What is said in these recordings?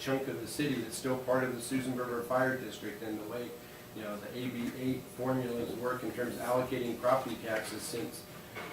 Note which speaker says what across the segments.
Speaker 1: chunk of the city that's still part of the Susanburger Fire District, and the way, you know, the AB8 formulas work in terms of allocating property taxes since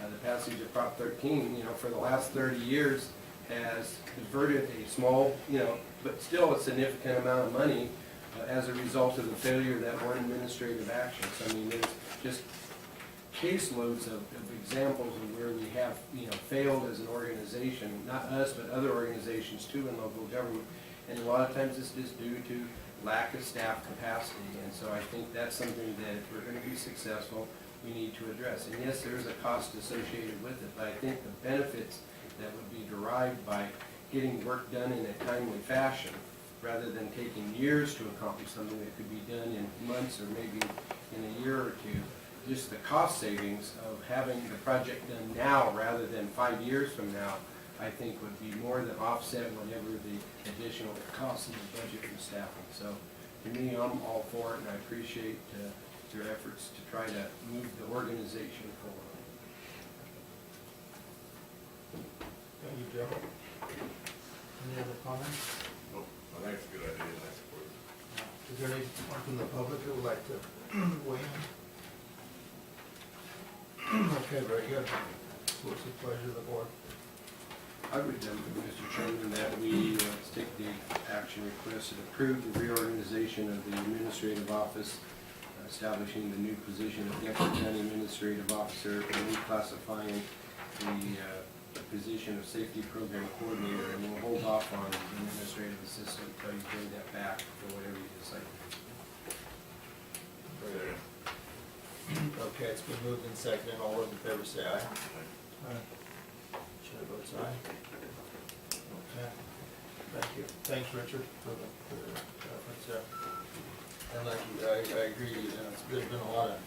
Speaker 1: the passage of Prop 13, you know, for the last 30 years has diverted a small, you know, but still a significant amount of money as a result of the failure of that one administrative action. So I mean, there's just caseloads of examples of where we have, you know, failed as an organization, not us, but other organizations too in local government. And a lot of times it's just due to lack of staff capacity. And so I think that's something that if we're going to be successful, we need to address. And yes, there is a cost associated with it, but I think the benefits that would be derived by getting work done in a timely fashion, rather than taking years to accomplish something that could be done in months or maybe in a year or two. Just the cost savings of having the project done now rather than 5 years from now, I think would be more than offset whatever the additional costs in the budget and staffing. So to me, I'm all for it, and I appreciate your efforts to try to move the organization forward.
Speaker 2: Thank you, Joe. Any other comments?
Speaker 3: Nope, I think it's a good idea, and I support it.
Speaker 2: Is there anyone from the public who would like to weigh in? Okay, very good. What's the pleasure of the board?
Speaker 1: I would, Mr. Chairman, that we take the action request and approve the reorganization of the administrative office, establishing the new position of Deputy County Administrative Officer, and reclassifying the position of Safety Program Coordinator, and we'll hold off on the Administrative Assistant until you bring that back for whatever you decide.
Speaker 2: Okay, it's been moved and seconded. All those in favor say aye. Aye. Chair votes aye. Okay. Thank you. Thanks, Richard, for the reference there. And like I agree, you know, there's been a lot of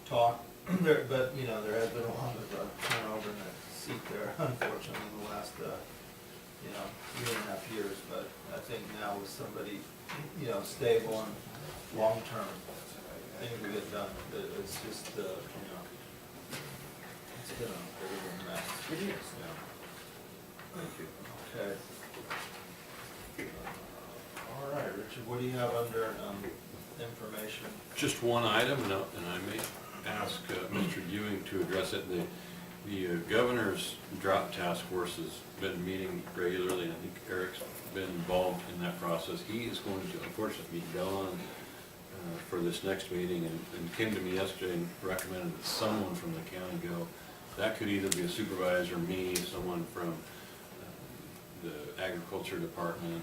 Speaker 2: talk there, but you know, there has been a lot of turnover in the seat there, unfortunately, in the last you know, 2.5 years. But I think now with somebody, you know, stable and long term, things will get done. It's just you know, it's been a bit of a mess.
Speaker 1: It is.
Speaker 2: Yeah. Thank you. Okay. All right, Richard, what do you have under information?
Speaker 4: Just one item, and I may ask Mr. Ewing to address it. The governor's drought task force has been meeting regularly, and I think Eric's been involved in that process. He is going to unfortunately be gone for this next meeting, and came to me yesterday and recommended that someone from the county go. That could either be a supervisor, me, someone from the agriculture department,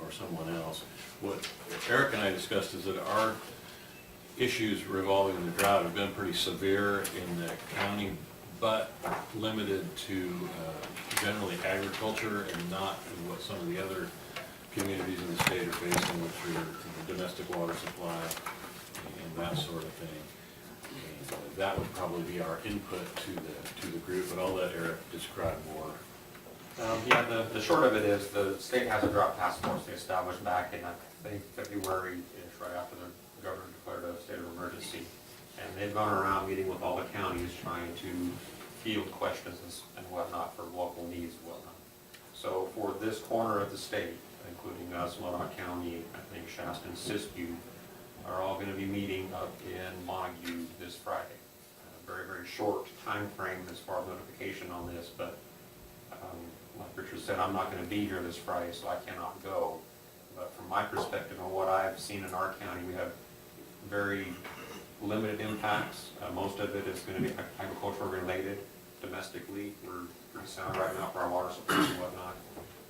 Speaker 4: or someone else. What Eric and I discussed is that our issues revolving the drought have been pretty severe in the county, but limited to generally agriculture and not what some of the other communities in the state are facing, which are domestic water supply and that sort of thing. And that would probably be our input to the group, but I'll let Eric describe more.
Speaker 5: Yeah, the short of it is the state has a drought task force they established back in, I think, February-ish, right after the governor declared a state of emergency. And they've gone around meeting with all the counties trying to field questions and whatnot for local needs and whatnot. So for this corner of the state, including us, Modoc County, I think Shasta and Siskiyou, are all going to be meeting up in Montague this Friday. A very, very short time frame as far as notification on this, but like Richard said, I'm not going to be here this Friday, so I cannot go. But from my perspective and what I've seen in our county, we have very limited impacts. Most of it is going to be agricultural related. Domestically, we're pretty sound right now for our water supply and whatnot.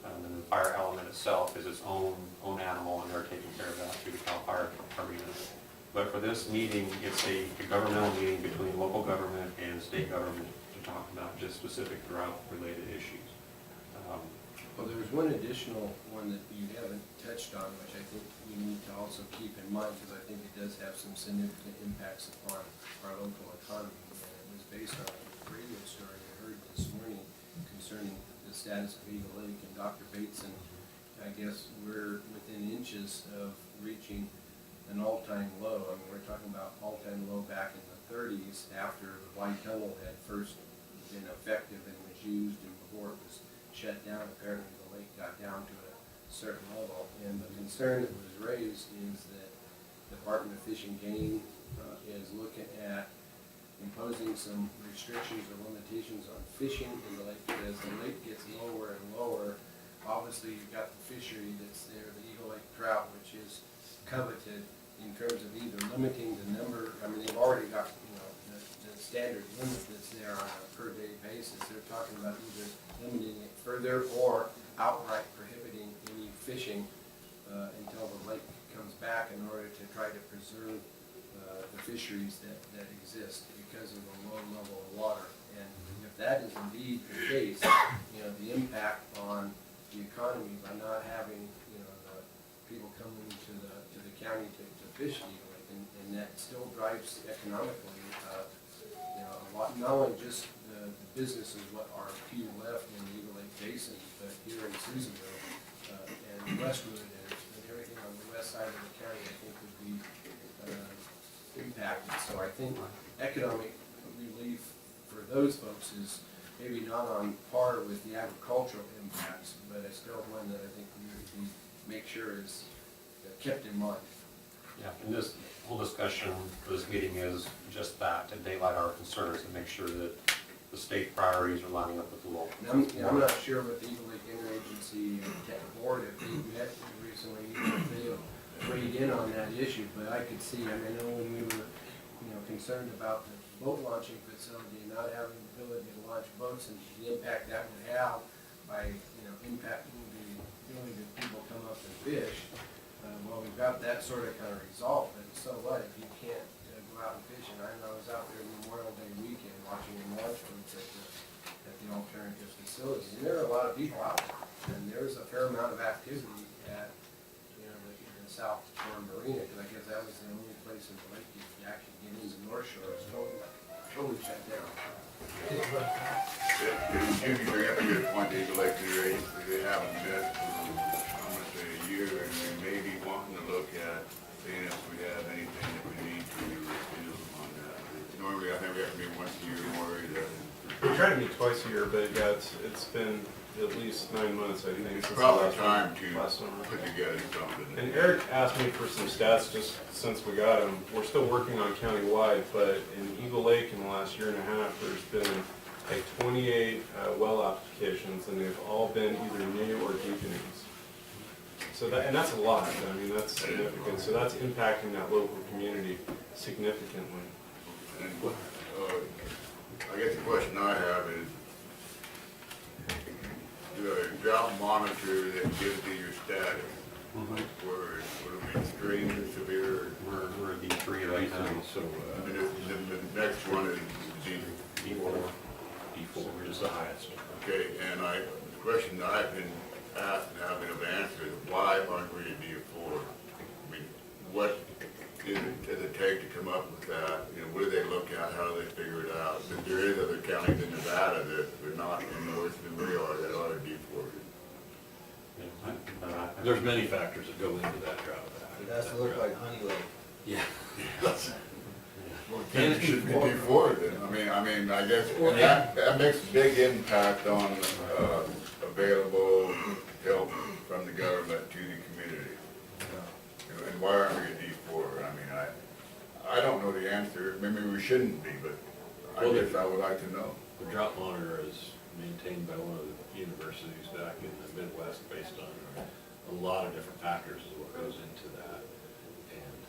Speaker 5: And then the fire element itself is its own animal, and they're taking care of that through the Cal Fire Department. But for this meeting, it's a governmental meeting between local government and state government to talk about just specific drought-related issues.
Speaker 1: Well, there's one additional one that you haven't touched on, which I think we need to also keep in mind, because I think it does have some significant impacts upon our local economy. And it was based on a radio story I heard this morning concerning the status of Eagle Lake, and Dr. Bateson, I guess we're within inches of reaching an all-time low. I mean, we're talking about all-time low back in the 30s after the White Tunnel had first been effective and was used, and before it was shut down. Apparently the lake got down to a certain level. And the concern that was raised is that Department of Fish and Game is looking at imposing some restrictions or limitations on fishing in the lake. As the lake gets lower and lower, obviously you've got the fishery that's there, the Eagle Lake trout, which is coveted in terms of either limiting the number, I mean, they've already got, the standard limit that's there on a per day basis. They're talking about either limiting it further or outright prohibiting any fishing until the lake comes back in order to try to preserve the fisheries that exist because of the low level of water. And if that is indeed the case, the impact on the economy by not having, the people coming to the county to fish the Eagle Lake, and that still drives economically, a lot, not only just the businesses what are few left in the Eagle Lake Basin, but here in Susanville, and Westwood and everything on the west side of the county, I think would be impacted. So I think economic relief for those folks is maybe not on par with the agricultural impacts, but it's still one that I think we would make sure is kept in mind.
Speaker 5: Yeah, and this whole discussion for this meeting is just that, to daylight our concerns and make sure that the state priorities are lining up with the local.
Speaker 1: And I'm not sure what the Eagle Lake Interagency Board, if they met recently, even if they weighed in on that issue, but I could see, I know when we were, concerned about the boat launching facility, not having the ability to launch boats and the impact that would have by, impacting the ability that people come up and fish. Well, we've got that sort of kind of resolved, but so what if you can't go out and fish? And I know I was out there Memorial Day weekend watching them launch boats at the alternative facility. And there are a lot of people out there, and there's a fair amount of activity at, the South Shore Marina, because I guess that was the only place in the lake you could actually get into North Shore. It's totally shut down.
Speaker 3: Jimmy, bring up a good point, the Eagle Lake Interagency, they haven't met for, I'm gonna say a year, and we may be wanting to look at seeing if we have anything that we need to do on that. Normally, I think we have to meet once a year more.
Speaker 6: We try to meet twice a year, but yeah, it's been at least 9 months, I think.
Speaker 3: It's
Speaker 6: since
Speaker 3: probably
Speaker 6: the
Speaker 3: time
Speaker 6: last
Speaker 3: to
Speaker 6: summer.
Speaker 3: put together something.
Speaker 6: And Eric asked me for some stats just since we got them. We're still working on countywide, but in Eagle Lake in the last year and a half, there's been like 28 well applications, and they've all been either new or deepenings. So that, and that's a lot. I mean, that's significant. So that's impacting that local community significantly.
Speaker 3: And I guess the question I have is, the drought monitor that gives you your status, where it be extreme or severe?
Speaker 5: We're a D3 right now.
Speaker 4: So,
Speaker 3: And the next one is
Speaker 5: D4.
Speaker 4: D4 is the highest.
Speaker 3: Okay, and the question that I've been asked and haven't been able to answer is, why aren't we a D4? I mean, what does it take to come up with that? What do they look at? How do they figure it out? Because there is other counties in Nevada that are not any worse than we are that are D4.
Speaker 4: There's many factors that go into that drought.
Speaker 2: It has to look like Honey Lake.
Speaker 4: Yeah.
Speaker 3: Well, then it should be D4 then. I mean, I guess that makes a big impact on available help from the government to the community. And why aren't we a D4? I mean, I don't know the answer. Maybe we shouldn't be, but I guess I would like to know.
Speaker 4: The drought monitor is maintained by one of the universities back in the Midwest based on a lot of different factors is what goes into that, and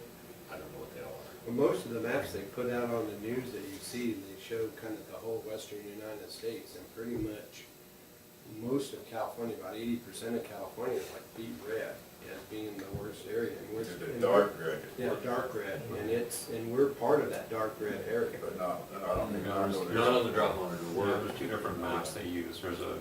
Speaker 4: I don't know what they all are.
Speaker 1: Well, most of the maps they put out on the news that you see, they show kind of the whole western United States, and pretty much most of California, about 80% of California is like deep red as being the worst area. And
Speaker 3: It's the dark red.
Speaker 1: Yeah, dark red, and we're part of that dark red area.
Speaker 3: But not, I don't think I know
Speaker 4: Not on the drought monitor.
Speaker 5: There's two different maps they use. There's a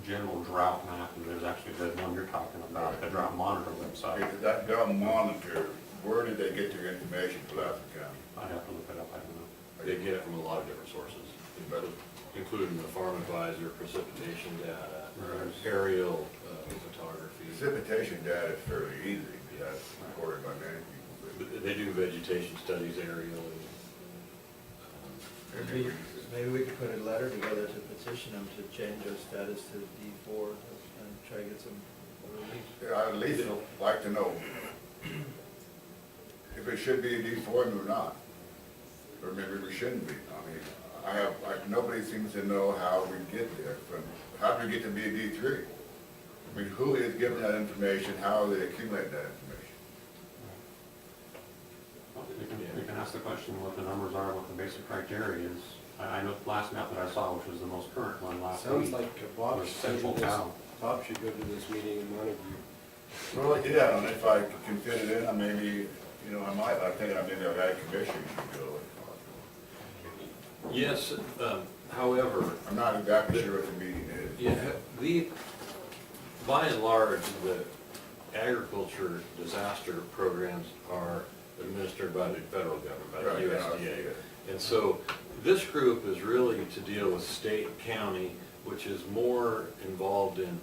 Speaker 5: general drought map, and there's actually the one you're talking about, the drought monitor website.
Speaker 3: Okay, that drought monitor, where did they get their information for Lassen County?
Speaker 5: I'd have to look it up, I don't know.
Speaker 4: They get it from a lot of different sources, including the farm advisor, precipitation data, aerial photography.
Speaker 3: Precipitation data is fairly easy, that's recorded by many people.
Speaker 4: They do vegetation studies, aerial,
Speaker 2: Maybe we could put a letter together to petition them to change their status to D4 and try to get some
Speaker 3: I'd at least like to know if it should be a D formula or not, or maybe we shouldn't be. I mean, nobody seems to know how we get there, how do we get to be a D3? I mean, who is giving that information, how do they accumulate that information?
Speaker 5: We can ask the question what the numbers are, what the basic criteria is. I know the last map that I saw, which was the most current one last
Speaker 1: Sounds
Speaker 5: week,
Speaker 1: like Bob
Speaker 5: was
Speaker 1: should go
Speaker 5: Central
Speaker 1: to this,
Speaker 5: Cal.
Speaker 1: Bob should go to this meeting in Montague.
Speaker 3: Well, yeah, and if I can fit it in, maybe, I think maybe our ag commission should go.
Speaker 4: Yes, however,
Speaker 3: I'm not exactly sure what the meeting is.
Speaker 4: yeah, by and large, the agriculture disaster programs are administered by the federal government, by the
Speaker 3: Right, yeah,
Speaker 4: USDA.
Speaker 3: yeah.
Speaker 4: And so this group is really to deal with state, county, which is more involved in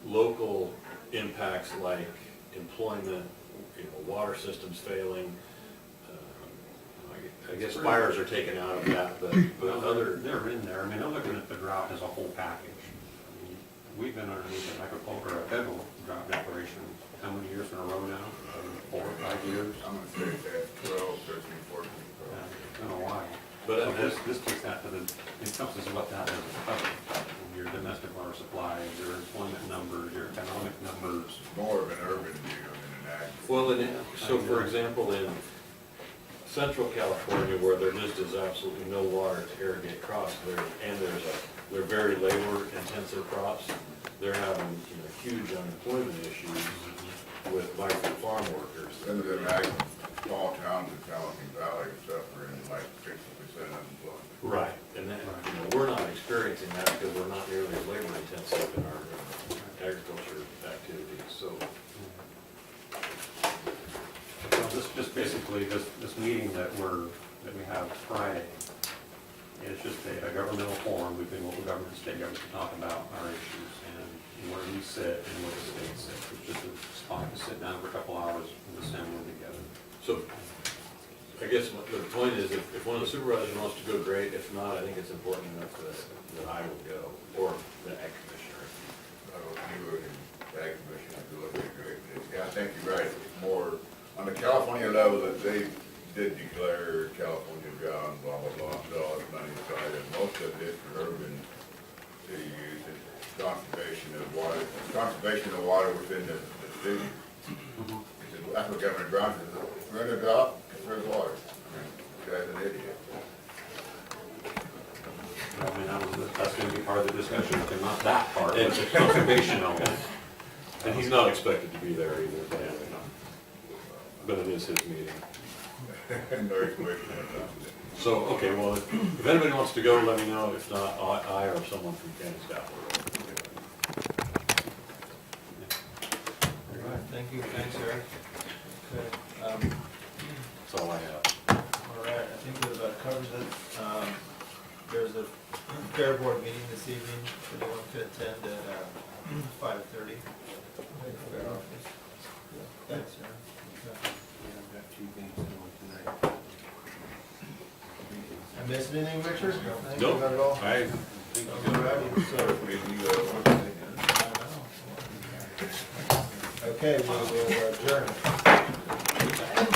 Speaker 4: local impacts like employment, water systems failing. I guess fires are taken out of that, but other,
Speaker 5: They're in there. I mean, they're looking at the drought as a whole package. I mean, we've been underneath an agriculture, a federal drought declaration, how many years in a row now? 4 or 5 years?
Speaker 3: I'm gonna say that 12, 13, 14.
Speaker 5: Yeah, it's been a while.
Speaker 4: But
Speaker 5: So this takes that to the, encompasses what that is covered. Your domestic water supplies, your employment numbers, your economic numbers.
Speaker 3: More of an urban deal than an ag.
Speaker 4: well, so for example, in central California, where there just is absolutely no water to irrigate crops, they're very labor-intensive crops. They're having huge unemployment issues with migrant farm workers.
Speaker 3: Some of them ag, small towns in Pelican Valley suffering like 60% unemployment.
Speaker 4: Right, and that, we're not experiencing that because we're not nearly as labor-intensive in our agriculture activities, so.
Speaker 5: So just basically, this meeting that we have Friday, it's just a governmental forum between local government and state government to talk about our issues and where we sit and where the state sits. It's just a spot to sit down for a couple hours and assemble together.
Speaker 4: So, I guess the point is, if one of the supervisors wants to go, great. If not, I think it's important enough that I will go, or the ag commissioner.
Speaker 3: You were in the ag commission, I feel like they're great. Yeah, I think you're right. It's more on the California level that they did declare California drought, blah, blah, blah, put all this money aside, and most of it is for urban city use, and conservation of water within the city. That's what Governor Brown says, we're in a drought, conserve water. I mean, this guy's an idiot.
Speaker 5: I mean, that's gonna be part of the discussion, but not that part, but the conservation element.
Speaker 4: And he's not expected to be there either, but it is his meeting.
Speaker 3: And very quick.
Speaker 4: So, okay, well, if anybody wants to go, let me know. If not, I or someone from county staff will go.
Speaker 2: All right, thank you, thanks, Eric. Okay,
Speaker 4: That's all I have.
Speaker 2: all right, I think we've covered it. There's a fair board meeting this evening, if anyone could attend at 5:30. Fair office. Thanks, Eric. Okay. I missed anything, Richard? Thank you,
Speaker 4: Nope.
Speaker 2: not at all.
Speaker 4: I think you got it.
Speaker 2: Alrighty, so. Okay, we will adjourn.